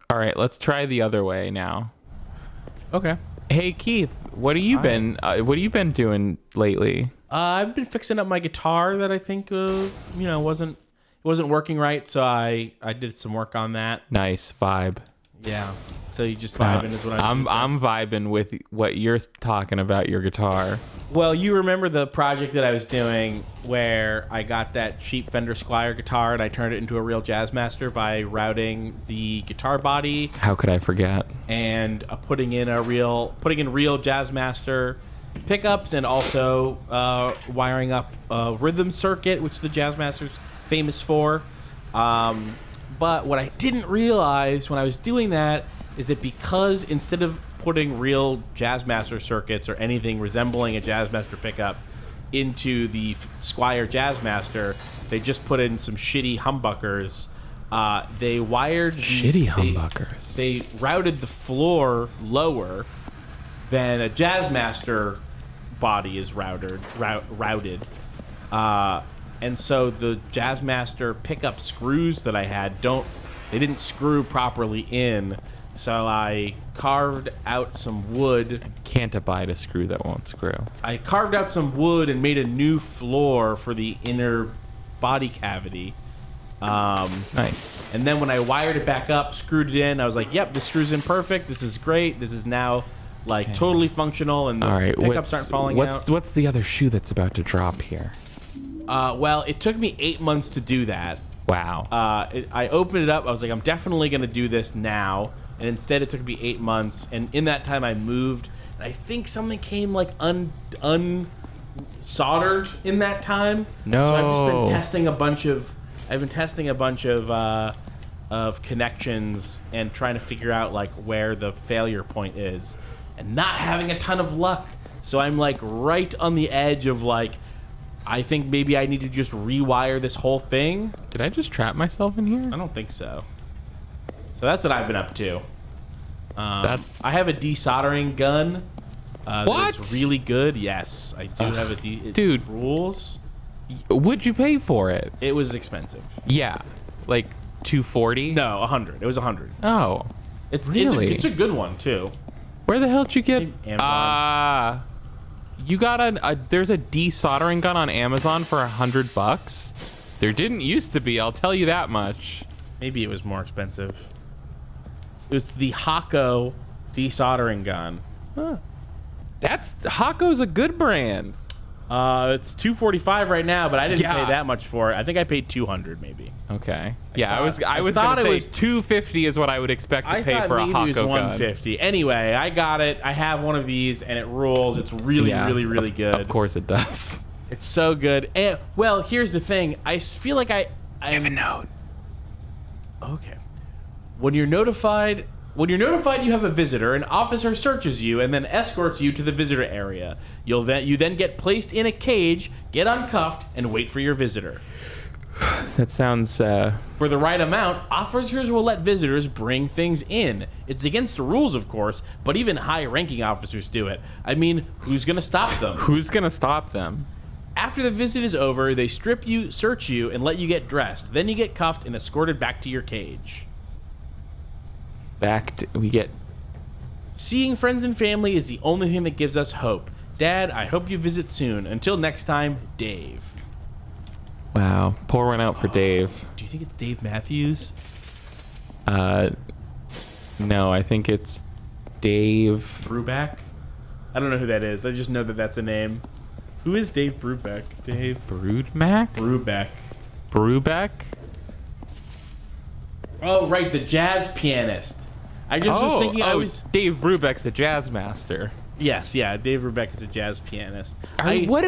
All right, let's try the other way now. Okay. Hey Keith, what have you been doing lately? I've been fixing up my guitar that I think wasn't working right, so I did some work on that. Nice vibe. Yeah. So you just vibing is what I'm vibing with what you're talking about your guitar. Well, you remember the project that I was doing where I got that cheap Fender Squier guitar and I turned it into a real Jazzmaster by routing the guitar body. How could I forget? And putting in real Jazzmaster pickups and also wiring up a rhythm circuit, which the Jazzmaster's famous for. But what I didn't realize when I was doing that is that because instead of putting real Jazzmaster circuits or anything resembling a Jazzmaster pickup into the Squier Jazzmaster, they just put in some shitty humbuckers. They wired humbuckers. They routed the floor lower than a Jazzmaster body is routed. And so the Jazzmaster pickup screws that I had they didn't screw properly in. So I carved out some wood. Can't abide a screw that won't screw. I carved out some wood and made a new floor for the inner body cavity. Nice. And then when I wired it back up, screwed it in, I was like, yep, this screws in perfect. This is great. This is now totally functional and the pickups aren't falling out. What's the other shoe that's about to drop here? Well, it took me 8 months to do that. Wow. I opened it up. I was like, I'm definitely going to do this now. And instead, it took me 8 months. And in that time, I moved. And I think something came unsoldered in that time. No. So I've just been testing a bunch of connections and trying to figure out where the failure point is, and not having a ton of luck. So I'm right on the edge of I think maybe I need to just rewire this whole thing. Did I just trap myself in here? I don't think so. So that's what I've been up to. I have a desoldering gun. What? That's really good. Yes, I do have a dude. Rules. Would you pay for it? It was expensive. Yeah, like $240. No, 100. It was 100. Oh, it's a good one too. Where the hell did you get? Amazon. You got there's a desoldering gun on Amazon for $100. There didn't used to be. I'll tell you that much. Maybe it was more expensive. It was the Hako desoldering gun. Huh. Hako's a good brand. It's $245 right now, but I didn't pay that much for it. I think I paid $200 maybe. Okay. I was gonna say $250 is what I would expect to pay for a Hako gun. I thought maybe it was $150. Anyway, I got it. I have one of these, and it rules. It's really good. Of course it does. It's so good. And well, here's the thing. I feel like I have a note. Okay. When you're notified you have a visitor, an officer searches you and then escorts you to the visitor area. You then get placed in a cage, get uncuffed, and wait for your visitor. That sounds... For the right amount, officers will let visitors bring things in. It's against the rules, of course, but even high-ranking officers do it. I mean, who's gonna stop them? Who's gonna stop them? After the visit is over, they strip you, search you, and let you get dressed. Then you get cuffed and escorted back to your cage. Seeing friends and family is the only thing that gives us hope. Dad, I hope you visit soon. Until next time, Dave. Wow. Pour one out for Dave. Do you think it's Dave Matthews? No, I think it's Dave... Brubeck? I don't know who that is. I just know that that's a name. Who is Dave Brubeck? Dave... Broodmac? Brubeck. Brubeck? Oh, right, the jazz pianist. I just was thinking Dave Brubeck's a jazz master. Yes, yeah, Dave Brubeck is a jazz pianist. What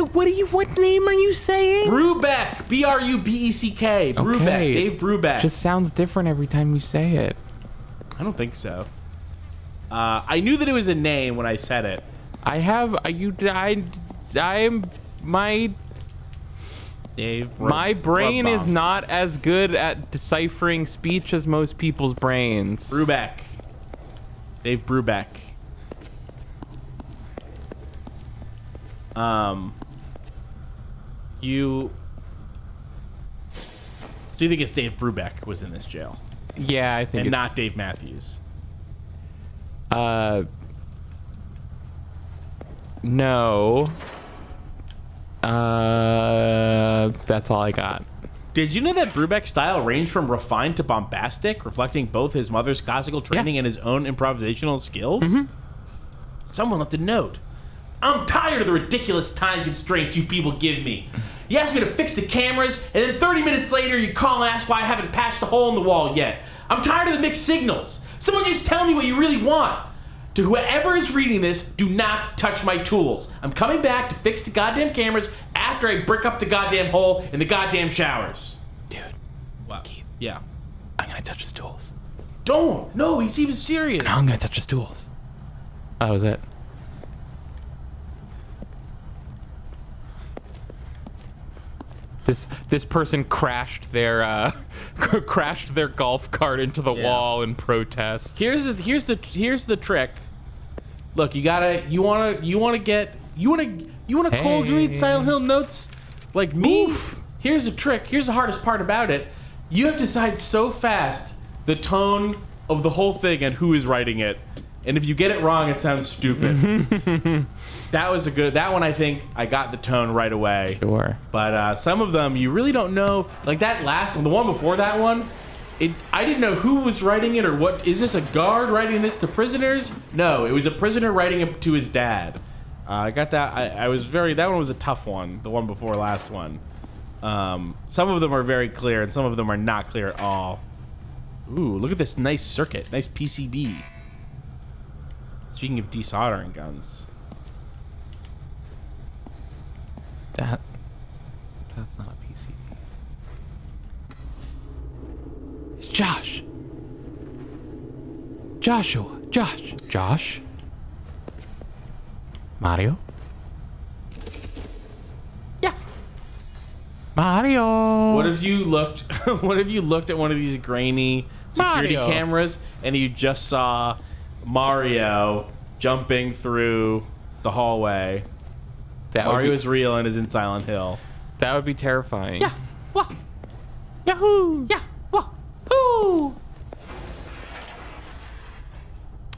name are you saying? Brubeck, B-R-U-B-E-C-K. Brubeck, Okay. Dave Brubeck. Just sounds different every time you say it. I don't think so. I knew that it was a name when I said it. My brain is not as good at deciphering speech as most people's brains. Brubeck. Dave Brubeck. So you think it's Dave Brubeck was in this jail? Yeah, I think and it's not Dave Matthews. no. That's all I got. Did you know that Brubeck's style ranged from refined to bombastic, reflecting both his mother's classical training and his own improvisational skills? Someone left a note. I'm tired of the ridiculous time constraints you people give me. You ask me to fix the cameras, and then 30 minutes later you call and ask why I haven't patched a hole in the wall yet. I'm tired of the mixed signals. Someone just tell me what you really want. To whoever is reading this, do not touch my tools. I'm coming back to fix the goddamn cameras after I brick up the goddamn hole in the goddamn showers. Dude, Wow. Yeah. I'm gonna touch his tools. Don't. No, he seems serious. I'm gonna touch his tools. That was it. This person crashed their crashed their golf cart into the wall in protest. Here's the trick. Look, you wanna cold read Silent Hill notes like me. Oof. Here's the trick. Here's the hardest part about it. You have to decide so fast the tone of the whole thing and who is writing it. And if you get it wrong, it sounds stupid. That one I think I got the tone right away. Sure. But some of them you really don't know. Like that last one, the one before that one, I didn't know who was writing it or what. Is this a guard writing this to prisoners? No, it was a prisoner writing it to his dad. I got that. That one was a tough one. The one before last one. Some of them are very clear and some of them are not clear at all. Ooh, look at this nice circuit, nice PCB. Speaking of desoldering guns. That's not a PC. It's Josh. Joshua. Josh. Mario. Yeah. Mario. What if you looked at one of these grainy security Mario. cameras and you just saw Mario jumping through the hallway? Mario is real and is in Silent Hill. That would be terrifying. Yeah. Wah. Yahoo! Yeah. Wah. Ooh.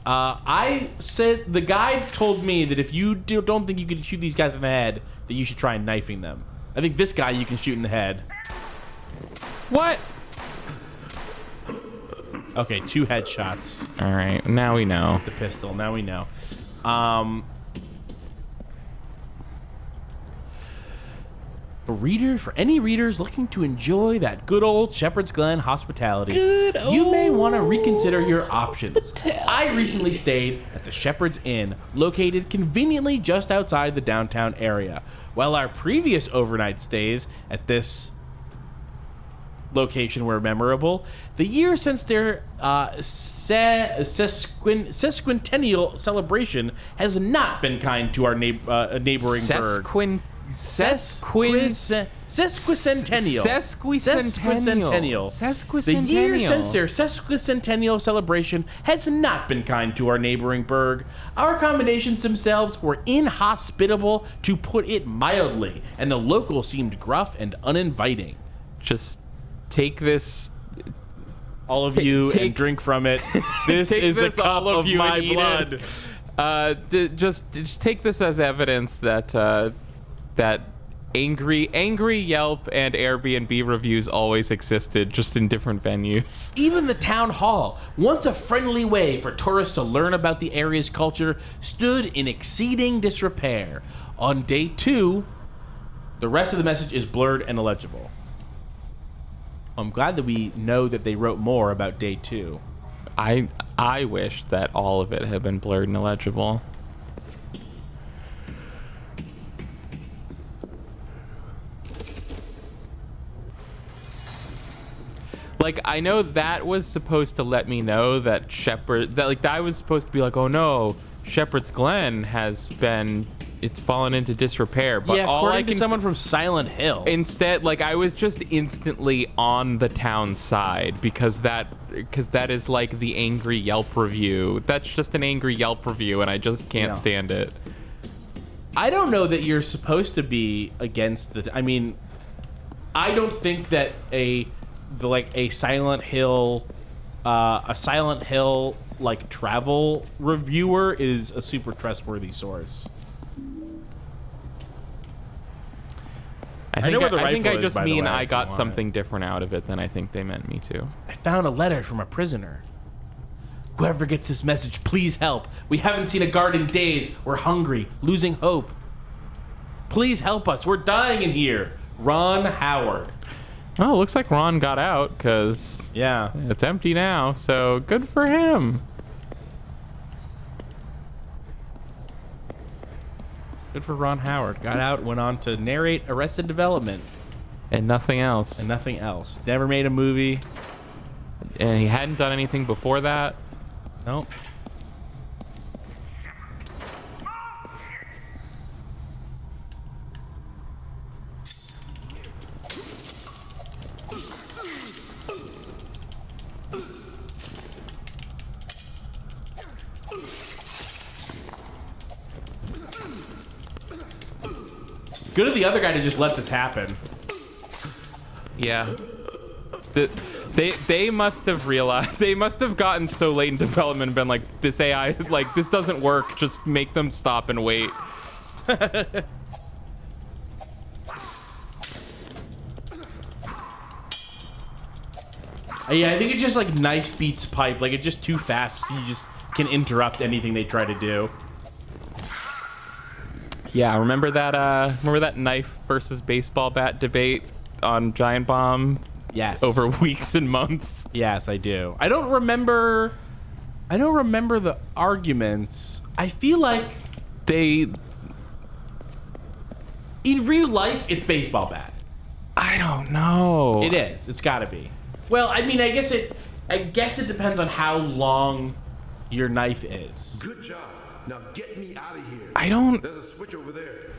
I said the guide told me that if you don't think you can shoot these guys in the head, that you should try knifing them. I think this guy you can shoot in the head. What? Okay, 2 headshots. All right, now we know. The pistol. Now we know. For any readers looking to enjoy that good old Shepherd's Glen hospitality, you may want to reconsider your options. I recently stayed at the Shepherd's Inn, located conveniently just outside the downtown area. While our previous overnight stays at this location were memorable, the year since their sesquicentennial celebration has not been kind to our neighboring burg. Sesquicentennial. The year since their sesquicentennial celebration has not been kind to our neighboring burg. Our accommodations themselves were inhospitable, to put it mildly, and the locals seemed gruff and uninviting. Just take this. All of you and drink from it. This is the cup of my blood. Just take this as evidence that that angry Yelp and Airbnb reviews always existed, just in different venues. Even the town hall, once a friendly way for tourists to learn about the area's culture, stood in exceeding disrepair. On day 2, the rest of the message is blurred and illegible. I'm glad that we know that they wrote more about day 2. I wish that all of it had been blurred and illegible. Like, I know that was supposed to let me know that that was supposed to be like, oh no, Shepherd's Glen it's fallen into disrepair. But yeah, all according to someone from Silent Hill. Instead, like, I was just instantly on the town side because that is like the angry Yelp review. That's just an angry Yelp review, and I just can't stand it. I don't know that you're supposed to be against the. I mean, I don't think that a Silent Hill a Silent Hill like travel reviewer is a super trustworthy source. I know where the think rifle I is, just by the mean way, I if you got want something different out of it than I think they meant me to. I found a letter from a prisoner. Whoever gets this message, please help. We haven't seen a guard in days. We're hungry, losing hope. Please help us. We're dying in here. Ron Howard. Oh, looks like Ron got out because Yeah. it's empty now. So good for him. Good for Ron Howard. Got out, went on to narrate Arrested Development And nothing else. and nothing else. Never made a movie. And he hadn't done anything before that. Nope. Good of the other guy to just let this happen. Yeah. They must have realized, they must have gotten so late in development and been like, this AI, like, this doesn't work. Just make them stop and wait. Yeah, I think it just like knife beats pipe. Like it's just too fast. You just can interrupt anything they try to do. Yeah, remember that knife versus baseball bat debate on Giant Bomb Yes. over weeks and months? Yes, I do. I don't remember the arguments. I feel like They, in real life it's baseball bat. I don't know. It is. It's got to be. Well, I mean, I guess it depends on how long your knife is. Good job. Now get me out of here. I don't There's a switch over there.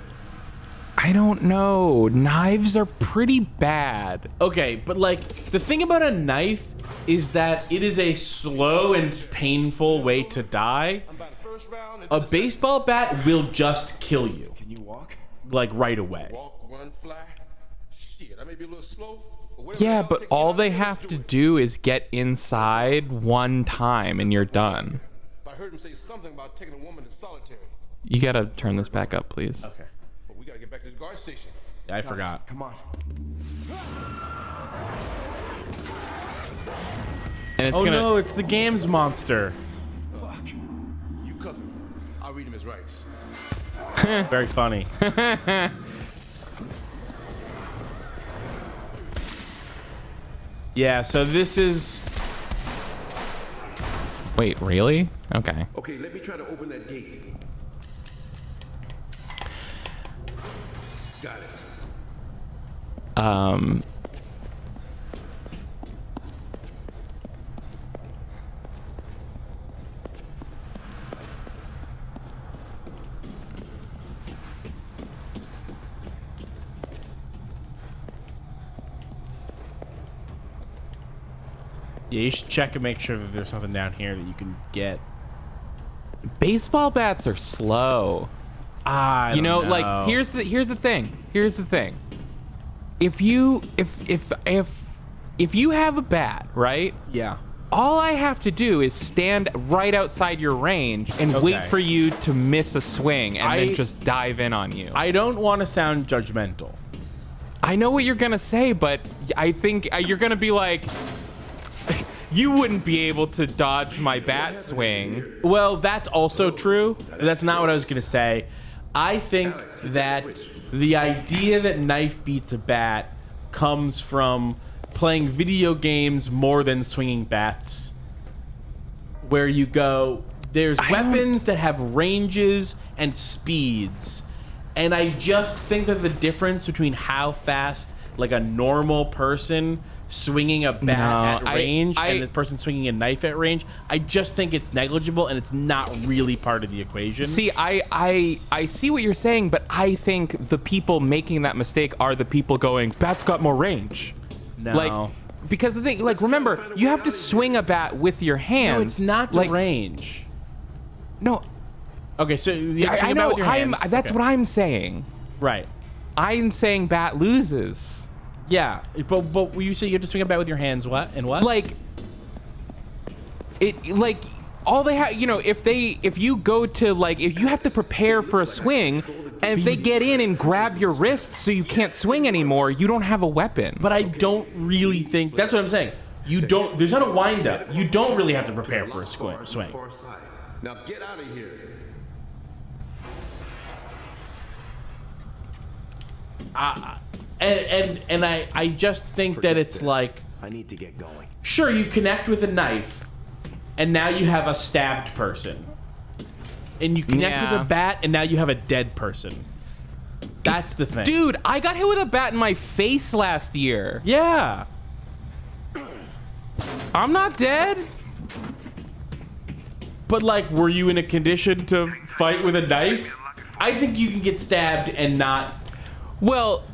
know. Knives are pretty bad. Okay, but like the thing about a knife is that it is a slow and painful way to die. I'm about the first round. A baseball bat will just kill you, Can you walk? like right away. Walk, run, fly. Shit, I may be a little slow. Whatever Yeah, the hell but takes all me they out, have let's to it. do is get inside one time and you're done. I heard him say something about taking a woman to solitary. You gotta turn this back up, please. Okay. But we gotta get back to the guard station. I forgot. Come on. And it's Oh gonna. no, it's the games monster. Fuck. You cuff him. I'll read him his rights. Very funny. Yeah, so this is Wait, really? Okay. Okay, let me try to open that gate. Got it. yeah, you should check and make sure that there's something down here that you can get. Baseball bats are slow. I You know, don't like here's the thing. Here's the thing. If you have a bat, right? yeah. All I have to do is stand right outside your range and wait Okay. for you to miss a swing and I- then just dive in on you. I don't want to sound judgmental. I know what you're gonna say, but I think you're gonna be like, you wouldn't be able to dodge my bat swing. Well, that's also true. That's not what I was going to say. I think that the idea that knife beats a bat comes from playing video games more than swinging bats. Where you go, there's weapons that have ranges and speeds. And I just think that the difference between how fast, like a normal person swinging a bat No, at range I- and the person swinging a knife at range, I just think it's negligible and it's not really part of the equation. See, I see what you're saying, but I think the people making that mistake are the people going, bat's got more range. no. Like, because the thing, like, remember, you have to swing a bat with your hands. No, it's not the like, range. No, Okay, so you have to swing I a bat know. with your hands. That's Okay. what I'm saying. Right. I'm saying bat loses. Yeah, but you say you have to swing a bat with your hands. What and what? Like, it like all they have, if you go to like, if you have to prepare for a swing, and if they get in and grab your wrists so you can't swing anymore, you don't have a weapon. But I don't really think that's what I'm saying. You don't. There's not a wind up. You don't really have to prepare for a swing. Now get out of here. And I just think that it's like, I need to get going. sure, you connect with a knife, and now you have a stabbed person. And you connect with a bat, and now you have a dead person. That's the thing. Dude, I got hit with a bat in my face last year. Yeah. I'm not dead. But, like, were you in a condition to fight with a knife? I think you can get stabbed and not... Well,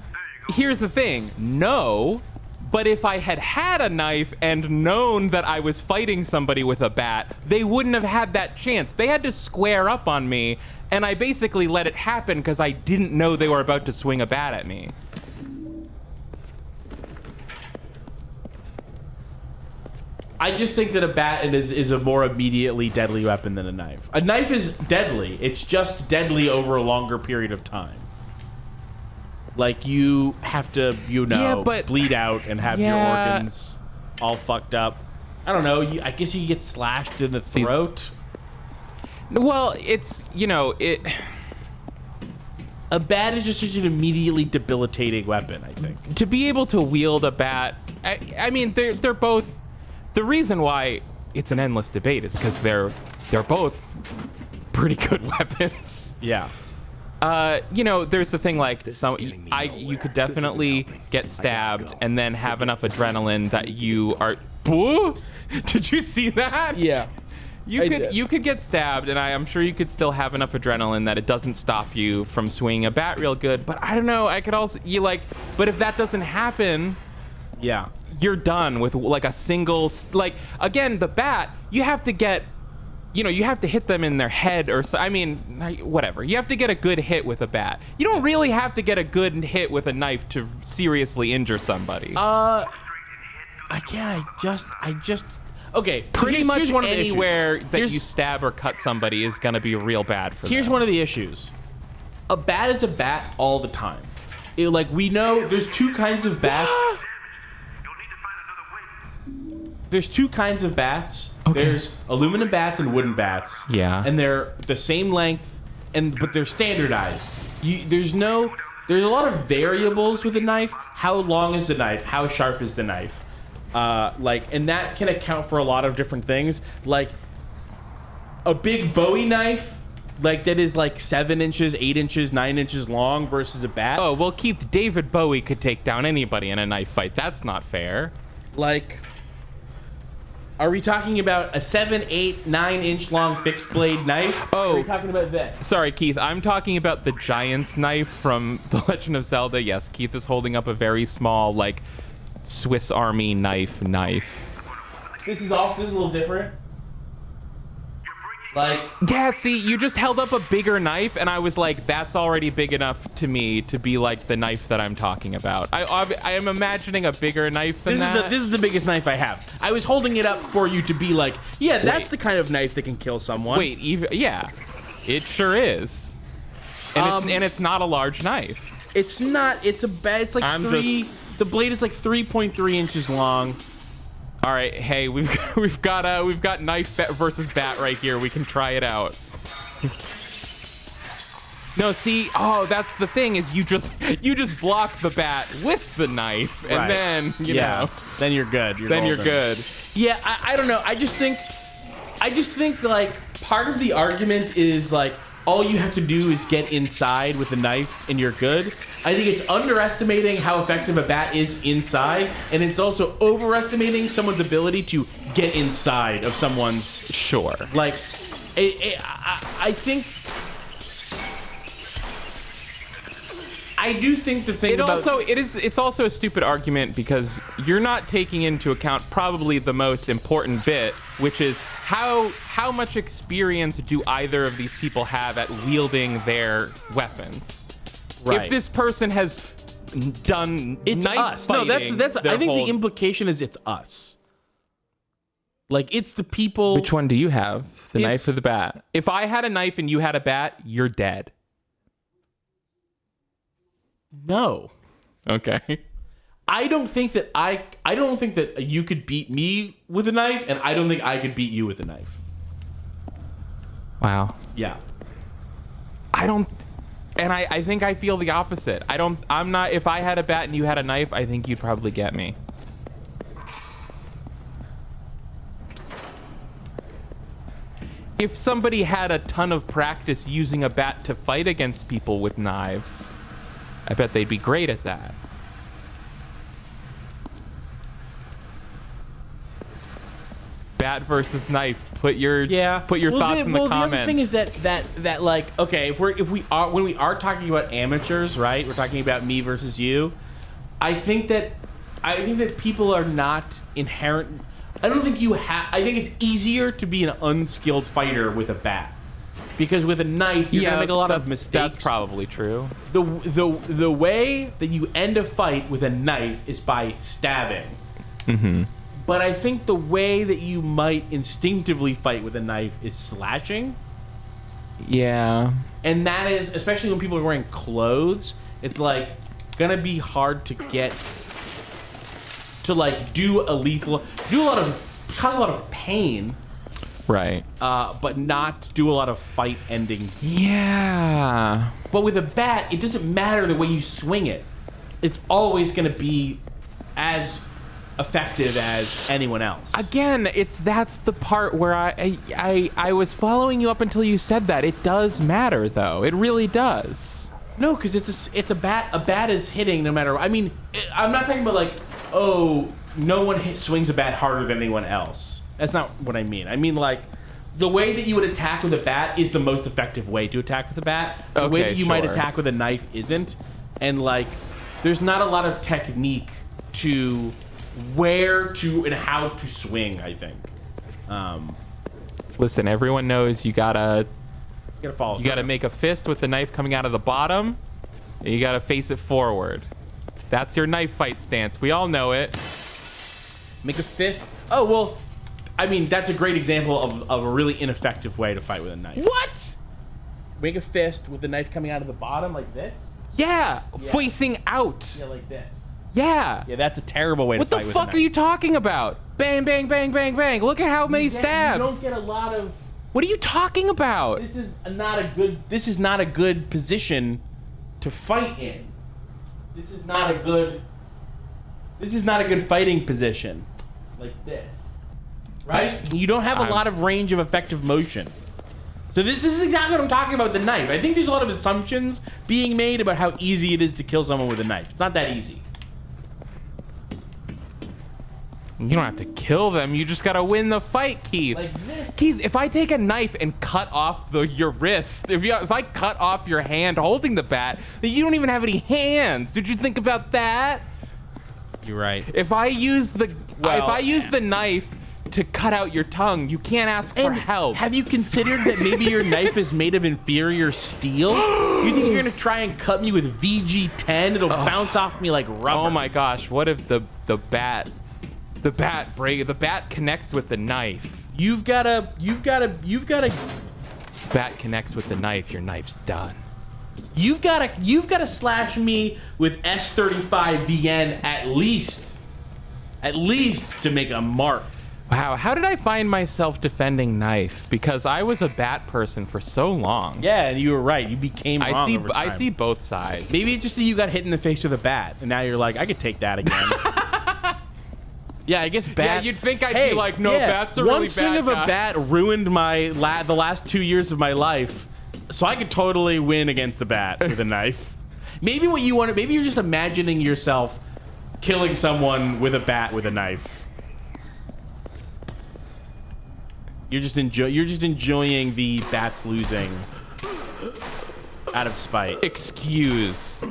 here's the thing. No. But if I had had a knife and known that I was fighting somebody with a bat, they wouldn't have had that chance. They had to square up on me, and I basically let it happen because I didn't know they were about to swing a bat at me. I just think that a bat is a more immediately deadly weapon than a knife. A knife is deadly. It's just deadly over a longer period of time. Like, you have to, bleed out and have your organs all fucked up. I don't know. I guess you get slashed in the throat. Well, it's, A bat is just such an immediately debilitating weapon, I think. to be able to wield a bat, I mean, they're both. The reason why it's an endless debate is because they're both pretty good weapons. Yeah. There's the thing like getting me you nowhere. could This isn't definitely helping. get I gotta stabbed go. and then have enough adrenaline that you are. Did you see that? Yeah. You could get stabbed, and I'm sure you could still have enough adrenaline that it doesn't stop you from swinging a bat real good. But I don't know. I could also but if that doesn't happen, Yeah. you're done with like a single again, the bat, you have to get you have to hit them in their head or so. I mean, whatever. You have to get a good hit with a bat. You don't really have to get a good hit with a knife to seriously injure somebody. Again, I just okay. Pretty much here's one of the issues. anywhere that Here's- you stab or cut somebody is gonna be real bad for Here's them. one of the issues. A bat is a bat all the time. We know there's two kinds of bats. There's two kinds of bats. Okay. There's aluminum bats and wooden bats. Yeah. And they're the same length, but they're standardized. There's a lot of variables with a knife. How long is the knife? How sharp is the knife? And that can account for a lot of different things. Like a big Bowie knife, that is 7 inches, 8 inches, 9 inches long versus a bat. Oh, well, Keith, David Bowie could take down anybody in a knife fight. That's not fair. Are we talking about a 7, 8, 9 inch long fixed blade knife? Oh. Are we talking about this? Sorry, Keith. I'm talking about the Giant's knife from The Legend of Zelda. Yes, Keith is holding up a very small, Swiss Army knife. This is a little different. Yeah, see, you just held up a bigger knife, and I was like, that's already big enough to me to be the knife that I'm talking about. I am imagining a bigger knife than that. This is the biggest knife I have. I was holding it up for you to be yeah, that's the kind of knife that can kill someone. Wait, yeah, it sure is. And it's not a large knife. It's not. It's I'm three. The blade is 3.3 inches long. All right, hey, we've got knife versus bat right here. We can try it out. No, see, that's the thing is you just block the bat with the knife, and Right. then you know, then you're good. then you're good. Yeah, I don't know. I just think part of the argument is all you have to do is get inside with a knife and you're good. I think it's underestimating how effective a bat is inside, and it's also overestimating someone's ability to get inside of someone's. Sure. I think. I do think the thing about It's also a stupid argument because you're not taking into account probably the most important bit, which is how much experience do either of these people have at wielding their weapons. Right. If this person has done it's knife us. No, that's. fighting I think whole- the implication is it's us. Like, it's the people. Which one do you have? The It's- knife or the bat? If I had a knife and you had a bat, you're dead. No. Okay. I don't think that I don't think that you could beat me with a knife, and I don't think I could beat you with a knife. Wow. Yeah. I don't, and I think I feel the opposite. I'm not, if I had a bat and you had a knife, I think you'd probably get me. If somebody had a ton of practice using a bat to fight against people with knives, I bet they'd be great at that. Bat versus knife. Put your thoughts in the comments. The other thing is that like, okay, when we are talking about amateurs, right? We're talking about me versus you. I think that people are not inherent. I don't think you have. I think it's easier to be an unskilled fighter with a bat, because with a knife you're gonna make a lot of mistakes. That's probably true. The way that you end a fight with a knife is by stabbing. Mm-hmm. But I think the way that you might instinctively fight with a knife is slashing. Yeah. And that is, especially when people are wearing clothes, it's like gonna be hard to get to like cause a lot of pain, Right. but not do a lot of fight ending. Yeah. But with a bat, it doesn't matter the way you swing it. It's always gonna be as effective as anyone else. Again, that's the part where I was following you up until you said that. It does matter, though. It really does. No, because it's a bat. A bat is hitting no matter. I mean, I'm not talking about like, oh, no one swings a bat harder than anyone else. That's not what I mean. I mean like, the way that you would attack with a bat is the most effective way to attack with a bat. The way that you might attack with a knife isn't, and like, there's not a lot of technique to where to and how to swing, I think. Listen, everyone knows you gotta Follow. You gotta make a fist with the knife coming out of the bottom, and you gotta face it forward. That's your knife fight stance. We all know it. Make a fist. Oh well, I mean that's a great example of a really ineffective way to fight with a knife. What? Make a fist with the knife coming out of the bottom like this. Yeah, facing out. Yeah, like this. Yeah. Yeah, that's a terrible way to What the fight with a fuck knife. are you talking about? Bang, bang, bang, bang, bang. Look at how many stabs. You don't get a lot of. What are you talking about? This is not a good position to fight in. This is not a good fighting position. Like this. Right? You don't have a lot of range of effective motion. So this is exactly what I'm talking about with the knife. I think there's a lot of assumptions being made about how easy it is to kill someone with a knife. It's not that easy. You don't have to kill them. You just gotta win the fight, Keith. Like this. Keith, if I take a knife and cut off your wrist, if I cut off your hand holding the bat, then you don't even have any hands. Did you think about that? You're right. If I use the Well, the knife to cut out your tongue, you can't ask for help. Have you considered that maybe your knife is made of inferior steel? You think you're gonna try and cut me with VG10? It'll bounce off me like rubber. Oh my gosh! What if the bat connects with the knife? You've gotta. Bat connects with the knife. Your knife's done. You've gotta slash me with S35 VN at least to make a mark. Wow, how did I find myself defending knife? Because I was a bat person for so long. Yeah, and you were right. You became wrong over time. I see both sides. Maybe it's just that you got hit in the face with a bat, and now you're like, I could take that again. Yeah, I guess bat. Yeah, you'd think I'd be like, no, bats are really one swing bad of a guys. bat ruined the last 2 years of my life, so I could totally win against the bat with a knife. Maybe you're just imagining yourself killing someone with a bat with a knife. You're just enjoying the bats losing out of spite. Excuse.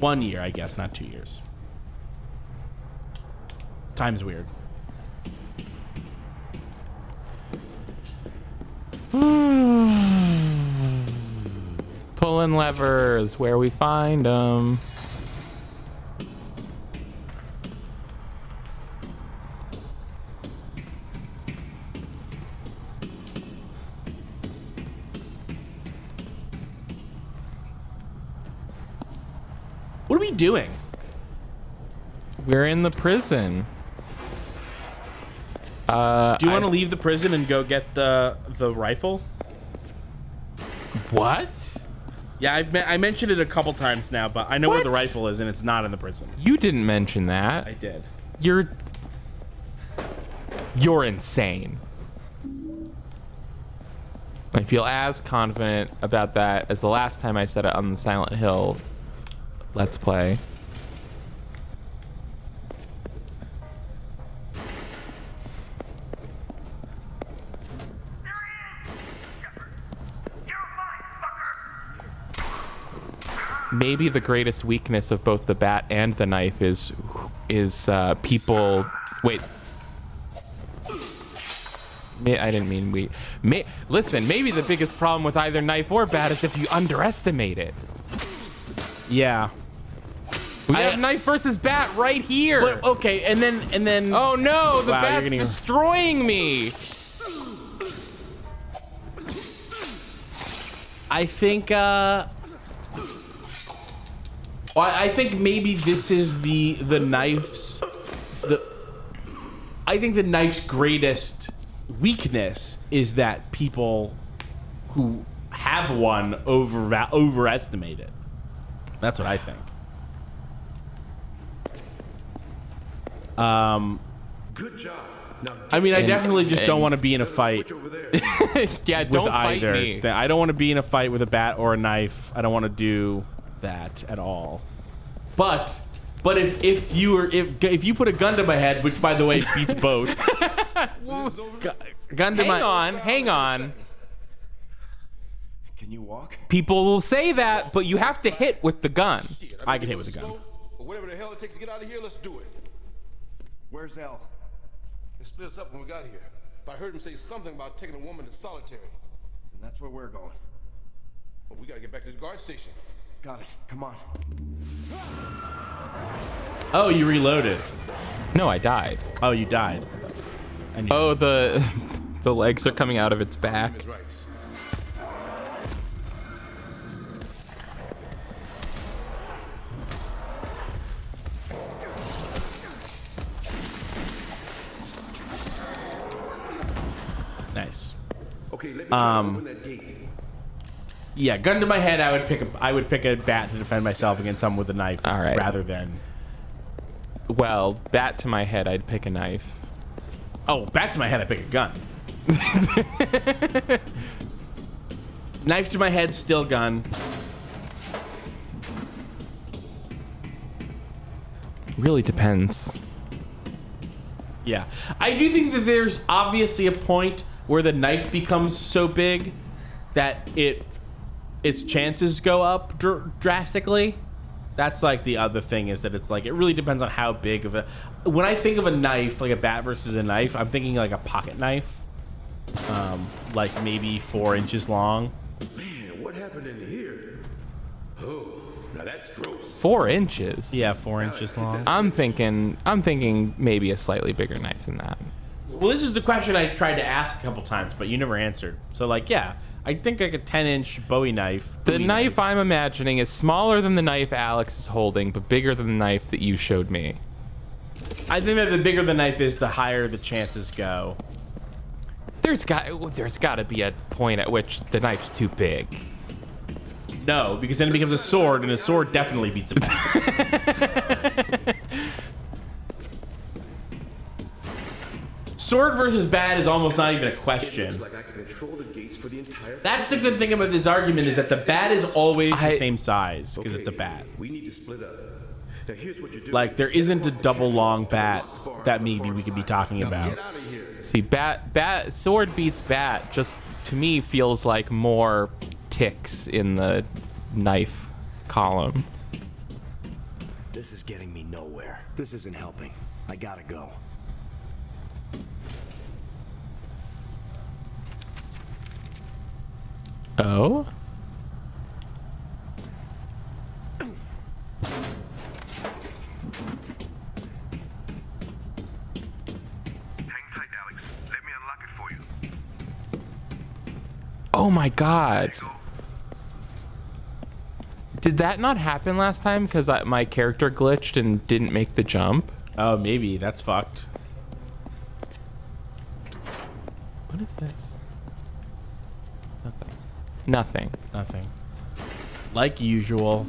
1 year, I guess, not 2 years. Time's weird. Pulling levers where we find them. What are we doing? We're in the prison. Do you want to leave the prison and go get the rifle? What? Yeah, I mentioned it a couple times now, but I know where the What? rifle is, and it's not in the prison. You didn't mention that. I did. You're insane. I feel as confident about that as the last time I said it on the Silent Hill Let's Play. Maybe the greatest weakness of both the bat and the knife is people. Wait. I didn't mean we. Listen, maybe the biggest problem with either knife or bat is if you underestimate it. Yeah. We have knife versus bat right here. But okay, and then. Oh no, the Wow, you're bat's getting- destroying me. I think. Well, I think maybe this is the knife's. I think the knife's greatest weakness is that people who have one overestimate it. That's what I think. Good job. Now I mean, I And- definitely just don't and- want to be in a fight switch over there. Yeah, with don't fight either. me. I don't want to be in a fight with a bat or a knife. I don't want to do that at all. But if you put a gun to my head, which by the way beats both, This is over. gun to Hang on. Can you walk? People will say that, but you have to hit with the gun. Shit, I may can be hit with a gun. slow, But whatever the hell it takes to get out of here, let's do it. Where's Elle? It split us up when we got here. But I heard him say something about taking a woman to solitary. And that's where we're going. Well, we gotta get back to the guard station. Got it. Come on. Oh, you reloaded. No, I died. Oh, you died. And you, Oh, the legs are coming out of its back. His rights. nice. Okay, let me try to open that gate. Yeah, gun to my head. I would pick a bat to defend myself against someone with a knife. All right. Rather than. Well, bat to my head, I'd pick a knife. Oh, bat to my head. I pick a gun. Knife to my head, still gun. Really depends. Yeah, I do think that there's obviously a point where the knife becomes so big that its chances go up drastically. That's like the other thing is that it's like it really depends on how big of a. When I think of a knife, like a bat versus a knife, I'm thinking like a pocket knife, like maybe 4 inches long. Man, what happened in here? Oh, now that's gross. 4 inches. Yeah, 4 inches long. I'm thinking maybe a slightly bigger knife than that. Well, this is the question I tried to ask a couple times, but you never answered. So like, yeah, I think like a 10-inch Bowie knife. The knife I'm imagining is smaller than the knife Alex is holding, but bigger than the knife that you showed me. I think that the bigger the knife is, the higher the chances go. There's got to be a point at which the knife's too big. No, because then it becomes a sword, and a sword definitely beats a bat. Sword versus bat is almost not even a question. Looks like I can control the gates for the entire. That's the good thing about this argument is that the bat is always the same size because it's a Okay, bat. We need to split up. Now here's what you do. Like there isn't a double long bat that maybe we could be talking about. Get out of here. See, sword beats bat just to me feels like more ticks in the knife column. This is getting me nowhere. This isn't helping. I gotta go. Oh? Oh my god. Did that not happen last time because my character glitched and didn't make the jump? Oh, maybe. That's fucked. What is this? Nothing. Nothing. Nothing. Like usual.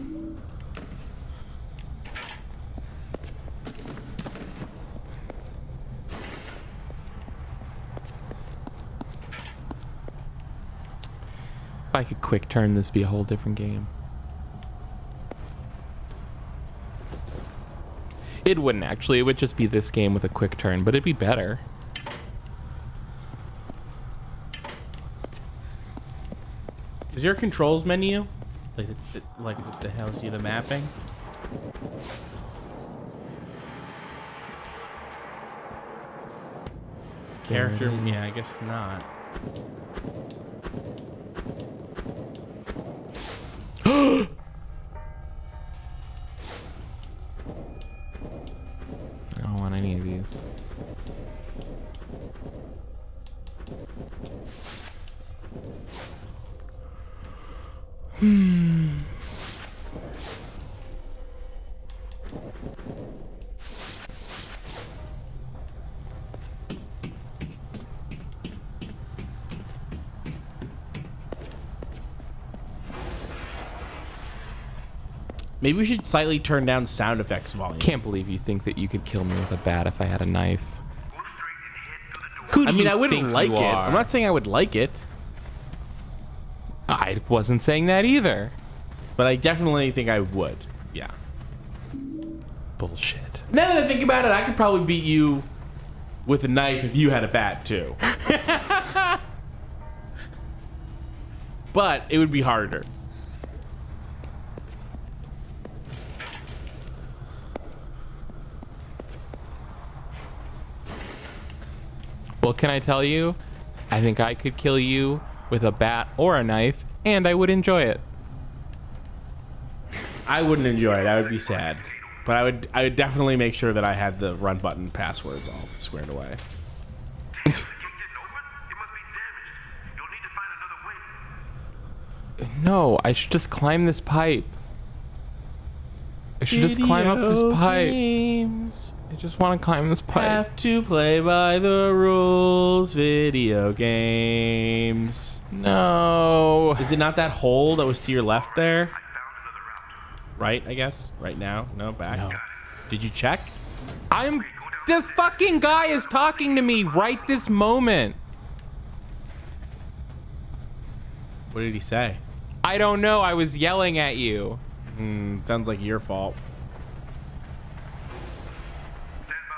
If I could quick turn, this would be a whole different game. It wouldn't actually. It would just be this game with a quick turn, but it'd be better. Is your controls menu? Like what the hell is the mapping? Character, yeah, I guess not. I don't want any of these. Maybe we should slightly turn down sound effects volume. Can't believe you think that you could kill me with a bat if I had a knife. Who do I mean, you I wouldn't think like you it. are? I'm not saying I would like it, I wasn't saying that either. but I definitely think I would. Yeah. Bullshit. Now that I think about it, I could probably beat you with a knife if you had a bat too. But it would be harder. Well, can I tell you? I think I could kill you with a bat or a knife, and I would enjoy it. I wouldn't enjoy it. I would be sad. But I would definitely make sure that I had the run button passwords all squared away. No, I should just climb this pipe. I should just climb up this pipe. Games I just want to climb this pipe. have to play by the rules. Video games. No. Is it not that hole that was to your left there? Right, I guess. Right now. No, back. No. Did you check? This fucking guy is talking to me right this moment. What did he say? I don't know. I was yelling at you. Sounds like your fault. Stand by.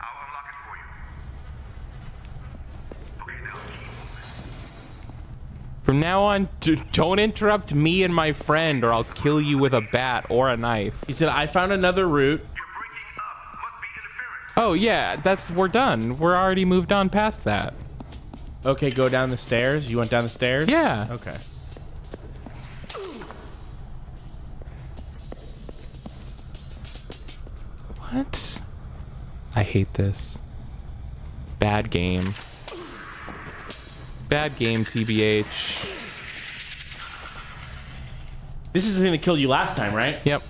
I'll unlock it for you. Okay, now. From now on, don't interrupt me and my friend, or I'll kill you with a bat or a knife. He said, I found another route. You're breaking up. Must be interference. Oh yeah, we're done. We're already moved on past that. Okay, go down the stairs. You went down the stairs? Yeah. Okay. What? I hate this. Bad game. Bad game, TBH. This is the thing that killed you last time, right? Yep.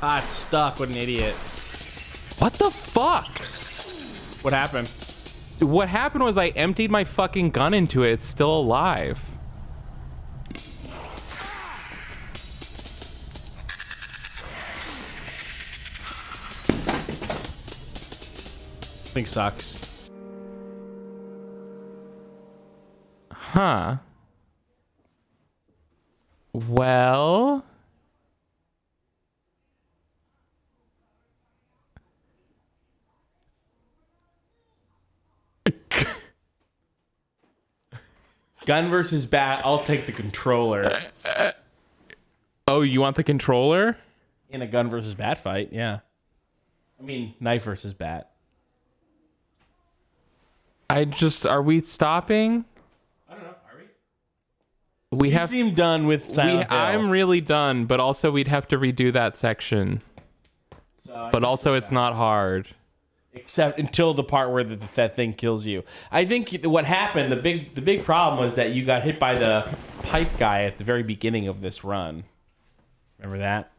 Ah, it's stuck. What an idiot. What the fuck? What happened? What happened was I emptied my fucking gun into it. It's still alive. Thing sucks. Huh. Well... Gun versus bat. I'll take the controller. Oh, you want the controller? In a gun versus bat fight, yeah. I mean, knife versus bat. Are we stopping? I don't know. Are We You have. seem done with Silent Hill. I'm really done, but also we'd have to redo that section. But also, it's not hard. Except until the part where that thing kills you. I think what happened, the big problem was that you got hit by the pipe guy at the very beginning of this run. Remember that?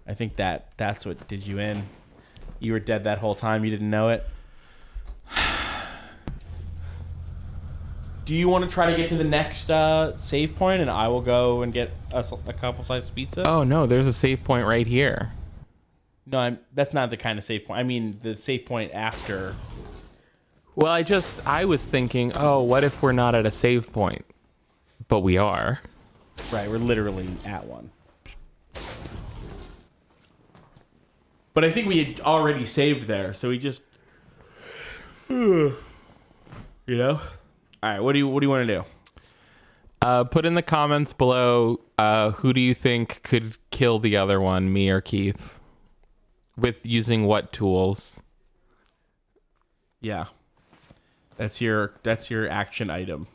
I think that's what did you in. You were dead that whole time. You didn't know it. Do you want to try to get to the next save point, and I will go and get a couple slices of pizza? Oh no, there's a save point right here. No, that's not the kind of save point. I mean the save point after. Well, I was thinking, oh, what if we're not at a save point? But we are. Right, we're literally at one. But I think we had already saved there, so we just, you know. All right, what do you want to do? Put in the comments below, who do you think could kill the other one, me or Keith? With using what tools? Yeah, that's your action item.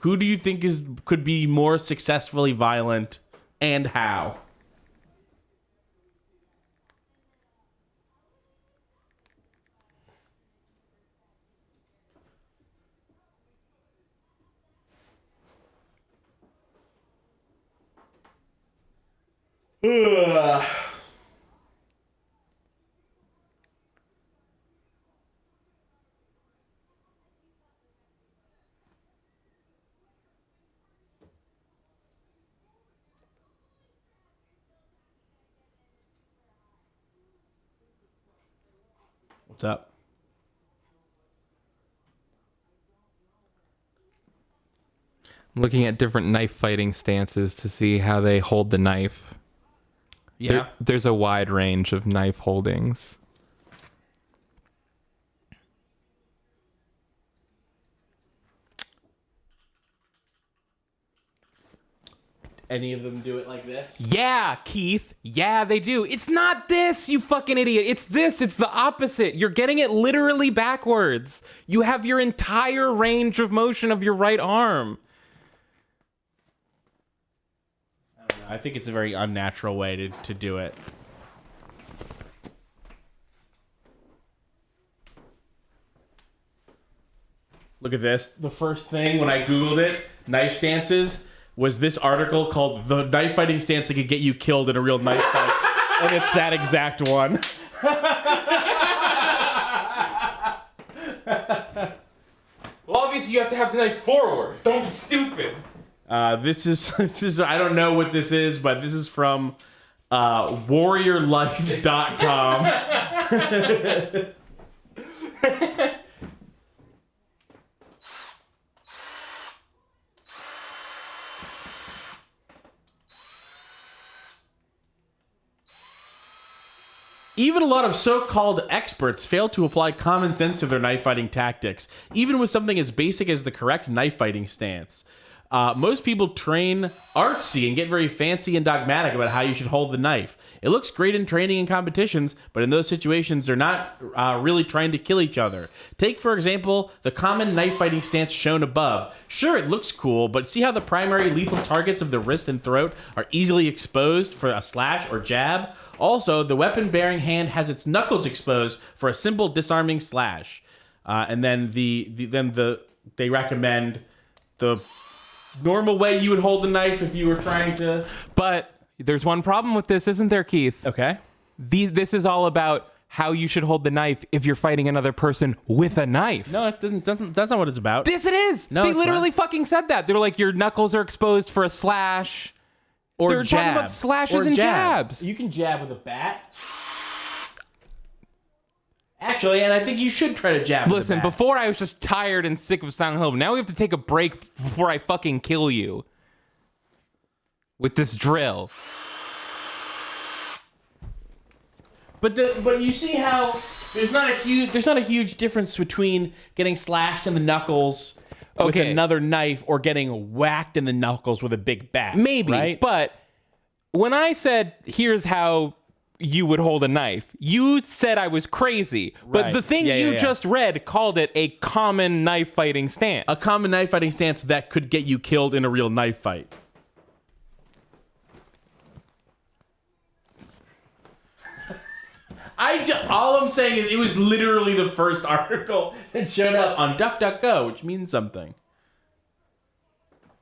Who do you think could be more successfully violent, and how? Ugh. What's up? I'm looking at different knife fighting stances to see how they hold the knife. Yeah. There's a wide range of knife holdings. Any of them do it like this? Yeah, Keith. Yeah, they do. It's not this, you fucking idiot. It's this. It's the opposite. You're getting it literally backwards. You have your entire range of motion of your right arm. I think it's a very unnatural way to do it. Look at this. The first thing when I Googled it, knife stances, was this article called "The Knife Fighting Stance That Could Get You Killed in a Real Knife Fight." And it's that exact one. Well, obviously you have to have the knife forward. Don't be stupid. This is I don't know what this is, but this is from warriorlife.com. Even a lot of so-called experts fail to apply common sense to their knife fighting tactics, even with something as basic as the correct knife fighting stance. Most people train artsy and get very fancy and dogmatic about how you should hold the knife. It looks great in training and competitions, but in those situations, they're not really trying to kill each other. Take, for example, the common knife fighting stance shown above. Sure, it looks cool, but see how the primary lethal targets of the wrist and throat are easily exposed for a slash or jab? Also, the weapon-bearing hand has its knuckles exposed for a simple disarming slash. And then they recommend the normal way you would hold the knife if you were trying to. But there's one problem with this, isn't there, Keith? Okay. This is all about how you should hold the knife if you're fighting another person with a knife. No, it doesn't. That's not what it's about. Yes, it is. No, they it's literally not. fucking said that. They're like, your knuckles are exposed for a slash. Or They're talking about slashes and jabs. You can jab with a bat. Actually, and I think you should try to jab with a Listen, bat. before I was just tired and sick of Silent Hill. Now we have to take a break before I fucking kill you. With this drill. But you see how there's not a huge difference between getting slashed in the knuckles with Okay. another knife or getting whacked in the knuckles with a big bat. Maybe, right? but when I said, here's how you would hold a knife. You said I was crazy, but Right. the thing Yeah, you yeah. just read called it a common knife fighting stance. A common knife fighting stance that could get you killed in a real knife fight. All I'm saying is it was literally the first article that showed up on DuckDuckGo, which means something.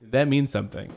That means something.